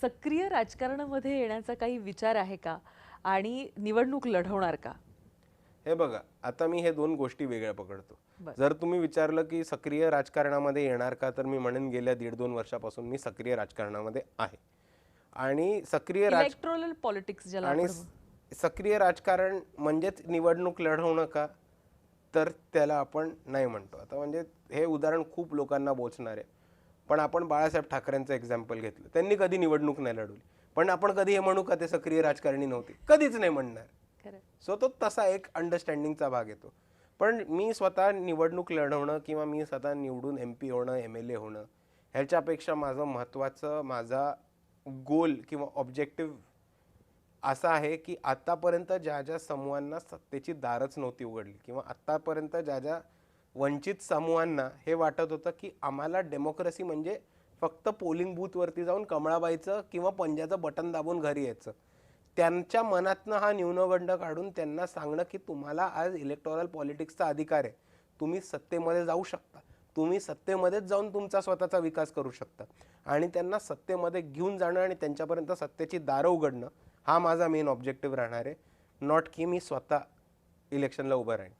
सक्रिय राजकारणामध्ये येण्याचा काही विचार आहे का आणि निवडणूक लढवणार का? हे बघा, आता मी हे दोन गोष्टी वेगळ्या पकडतो. बरं. जर तुम्ही विचारलं की सक्रिय राजकारणामध्ये येणार का, तर मी म्हणेन गेल्या 1.5-2 वर्षापासून मी सक्रिय राजकारणामध्ये आहे. आणि सक्रिय इलेक्टोरल पॉलिटिक्स ज्याला आणि आपण सक्रिय राजकारण म्हणजेच निवडणूक लढवणं का, तर त्याला आपण नाही म्हणतो. आता म्हणजे हे उदाहरण खूप लोकांना बोचणार आहे. पण आपण बाळासाहेब ठाकरेंचं एक्झाम्पल घेतलं. त्यांनी कधी निवडणूक नाही लढवली. पण आपण कधी हे म्हणू का ते सक्रिय राजकारणी नव्हते? कधीच नाही म्हणणार. खरं. सो तो तसा एक अंडरस्टँडिंगचा भाग येतो. पण मी स्वतः निवडणूक लढवणं किंवा मी स्वतः निवडून MP होणं, MLA होणं ह्याच्यापेक्षा माझा गोल किंवा ऑब्जेक्टिव्ह असा आहे की आतापर्यंत ज्या ज्या समूहांना सत्तेची दारच नव्हती उघडली किंवा आतापर्यंत ज्या ज्या वंचित समूहांना हे वाटत होतं की आम्हाला डेमोक्रेसी म्हणजे फक्त पोलिंग बूथवरती जाऊन कमळाबाईचं किंवा पंजाचं बटन दाबून घरी यायचं, त्यांच्या मनातनं हा न्यूनगंड काढून त्यांना सांगणं की तुम्हाला आज इलेक्टोरल पॉलिटिक्सचा अधिकार आहे, तुम्ही सत्तेमध्ये जाऊ शकता, तुम्ही सत्तेमध्येच जाऊन तुमचा स्वतःचा विकास करू शकता आणि त्यांना सत्तेमध्ये घेऊन जाणं आणि त्यांच्यापर्यंत सत्तेची दारं उघडणं हा माझा मेन ऑब्जेक्टिव्ह राहणार आहे. नॉट की मी स्वतः इलेक्शनला उभं राहीन.